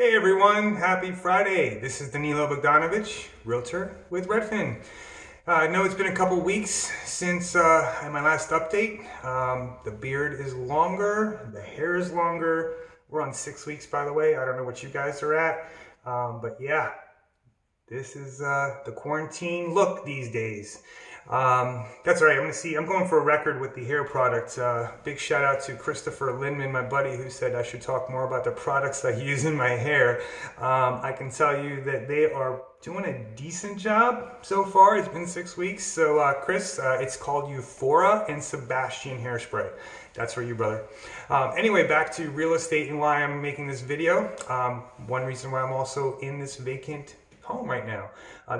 Hey everyone, happy Friday. This is Danilo Bogdanovich, realtor with Redfin. I know it's been a couple weeks since my last update. The beard is longer, the hair is longer. We're on 6 weeks, by the way. I don't know what you guys are at, but yeah, this is the quarantine look these days. That's all right. I'm going for a record with the hair products. Big shout out to Christopher Lindman, my buddy, who said I should talk more about the products I use in my hair. I can tell you that they are doing a decent job so far. It's been 6 weeks. So, Chris, it's called Euphora and Sebastian Hairspray. That's for you, brother. Anyway, back to real estate and why I'm making this video. One reason why I'm also in this vacant home right now.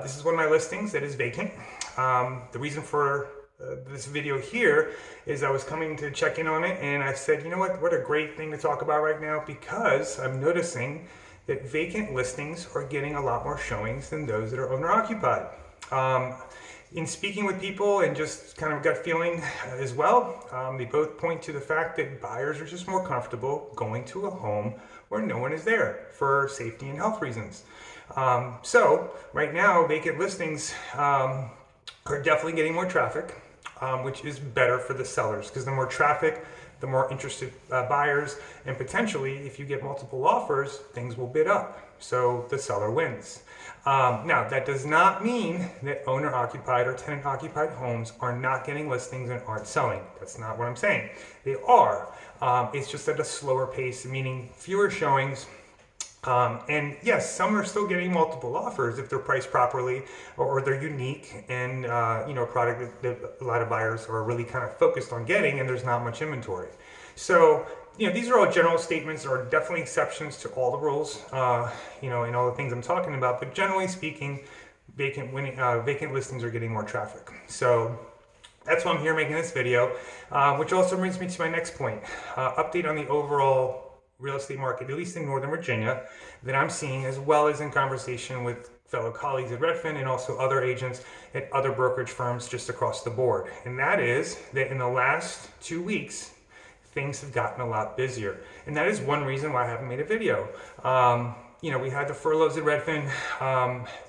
This is one of my listings that is vacant. The reason for this video here is I was coming to check in on it, and I said, you know what a great thing to talk about right now, because I'm noticing that vacant listings are getting a lot more showings than those that are owner occupied. In speaking with people and just kind of gut feeling as well, they both point to the fact that buyers are just more comfortable going to a home where no one is there for safety and health reasons. So right now, vacant listings are definitely getting more traffic, which is better for the sellers, because the more traffic, the more interested buyers, and potentially if you get multiple offers, things will bid up. So the seller wins. Now, that does not mean that owner-occupied or tenant-occupied homes are not getting listings and aren't selling. That's not what I'm saying. They are. It's just at a slower pace, meaning fewer showings. And yes, some are still getting multiple offers if they're priced properly or they're unique and, a product that a lot of buyers are really kind of focused on getting, and there's not much inventory. So, these are all general statements. There are definitely exceptions to all the rules, and all the things I'm talking about. But generally speaking, vacant listings are getting more traffic. So that's why I'm here making this video, which also brings me to my next point. Update on the overall real estate market, at least in Northern Virginia, that I'm seeing, as well as in conversation with fellow colleagues at Redfin and also other agents at other brokerage firms just across the board. And that is that in the last 2 weeks, things have gotten a lot busier. And that is one reason why I haven't made a video. We had the furloughs at Redfin.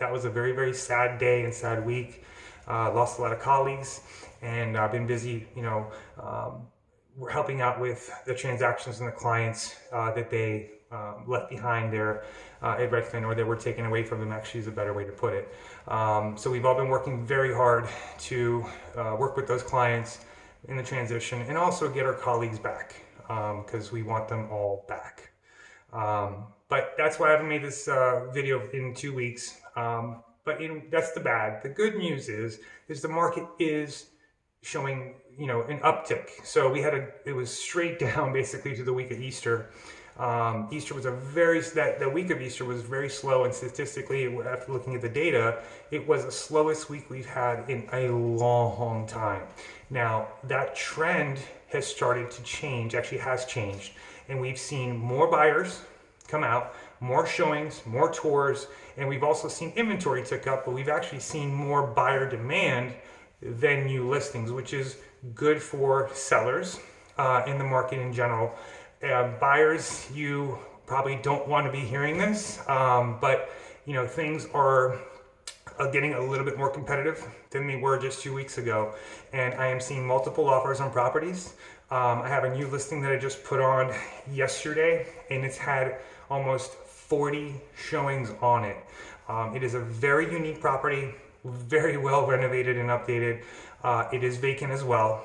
That was a very, very sad day and sad week. Lost a lot of colleagues, and I've been busy, we're helping out with the transactions and the clients that they left behind there at Redfin, or that were taken away from them, actually is a better way to put it. So we've all been working very hard to work with those clients in the transition, and also get our colleagues back, because we want them all back. But that's why I haven't made this video in 2 weeks. But that's the bad. The good news is the market is showing an uptick. So it was straight down basically to the week of Easter. Easter was the week of Easter was very slow, and statistically, after looking at the data, it was the slowest week we've had in a long time. Now, that trend has started to change, actually has changed, and we've seen more buyers come out, more showings, more tours, and we've also seen inventory tick up, but we've actually seen more buyer demand than new listings, which is good for sellers in the market in general. Buyers, you probably don't want to be hearing this, but things are getting a little bit more competitive than they were just 2 weeks ago, and I am seeing multiple offers on properties. I have a new listing that I just put on yesterday, and it's had almost 40 showings on it. It is a very unique property, very well renovated and updated. It is vacant as well.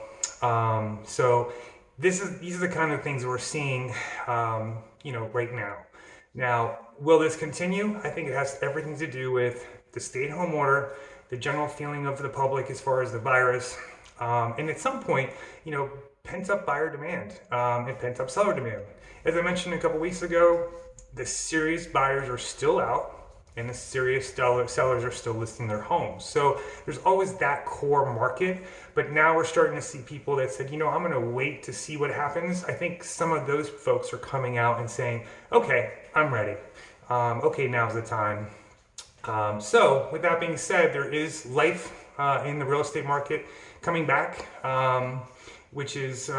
So these are the kind of things we're seeing, right now. Now, will this continue? I think it has everything to do with the stay-at-home order, the general feeling of the public as far as the virus, and at some point, pent-up buyer demand and pent-up seller demand. As I mentioned a couple weeks ago, the serious buyers are still out, and the serious sellers are still listing their homes. So there's always that core market, but now we're starting to see people that said, I'm gonna wait to see what happens. I think some of those folks are coming out and saying, okay, I'm ready. Okay, now's the time. So with that being said, there is life in the real estate market coming back, which is,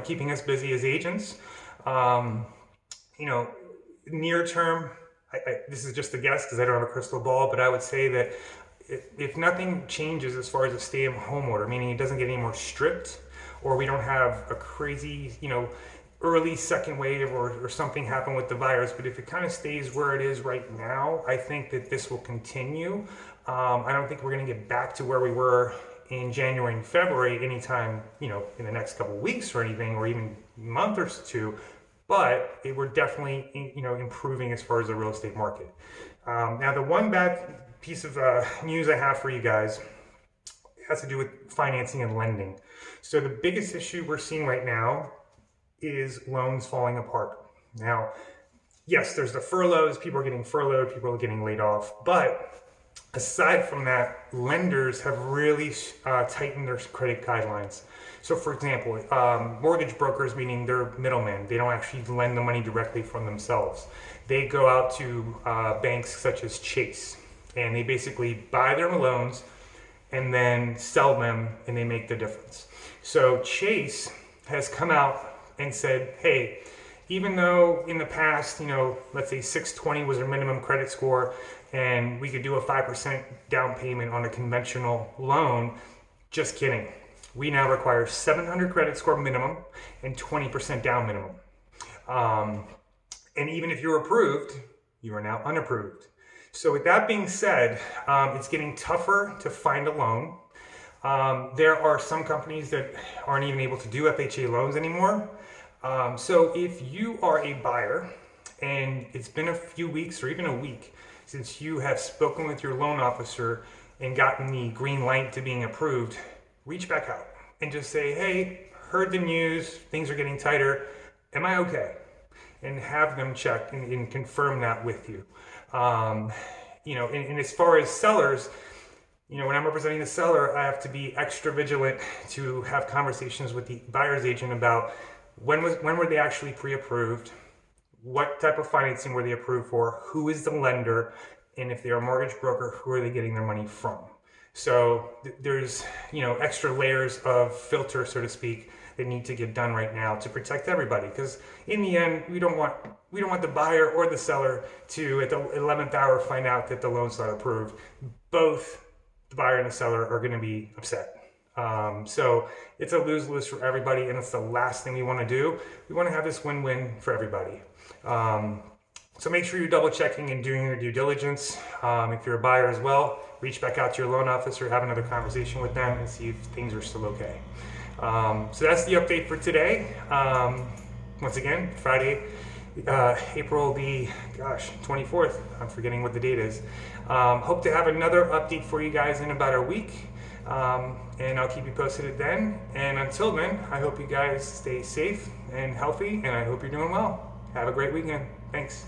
keeping us busy as agents. near term, this is just a guess because I don't have a crystal ball, but I would say that if nothing changes as far as a stay-at-home order, meaning it doesn't get any more strict, or we don't have a crazy, early second wave or something happen with the virus, but if it kind of stays where it is right now, I think that this will continue. I don't think we're going to get back to where we were in January and February anytime, in the next couple of weeks or anything, or even month or two, but we're definitely, improving as far as the real estate market. Now, the one bad piece of news I have for you guys has to do with financing and lending. So the biggest issue we're seeing right now is loans falling apart. Now, yes, there's the furloughs, people are getting furloughed, people are getting laid off, but aside from that, lenders have really tightened their credit guidelines. So for example, mortgage brokers, meaning they're middlemen, they don't actually lend the money directly from themselves. They go out to banks such as Chase, and they basically buy their loans and then sell them, and they make the difference. So Chase has come out and said, hey, even though in the past, let's say 620 was our minimum credit score and we could do a 5% down payment on a conventional loan, just kidding. We now require 700 credit score minimum and 20% down minimum. And even if you're approved, you are now unapproved. So with that being said, it's getting tougher to find a loan. There are some companies that aren't even able to do FHA loans anymore. So if you are a buyer and it's been a few weeks or even a week since you have spoken with your loan officer and gotten the green light to being approved, reach back out and just say, hey, heard the news, things are getting tighter, am I okay? And have them check and confirm that with you. And as far as sellers, when I'm representing the seller, I have to be extra vigilant to have conversations with the buyer's agent about when were they actually pre-approved, what type of financing were they approved for, who is the lender, and if they're a mortgage broker, who are they getting their money from? So there's extra layers of filter, so to speak, that need to get done right now to protect everybody. Because in the end, we don't want the buyer or the seller to at the 11th hour find out that the loan's not approved. Both the buyer and the seller are going to be upset. So it's a lose-lose for everybody, and it's the last thing we want to do. We want to have this win-win for everybody. So make sure you're double checking and doing your due diligence. If you're a buyer as well, reach back out to your loan officer, have another conversation with them and see if things are still okay. So that's the update for today. Once again, Friday, April the 24th. I'm forgetting what the date is. Hope to have another update for you guys in about a week. And I'll keep you posted then. And until then, I hope you guys stay safe and healthy, and I hope you're doing well. Have a great weekend. Thanks.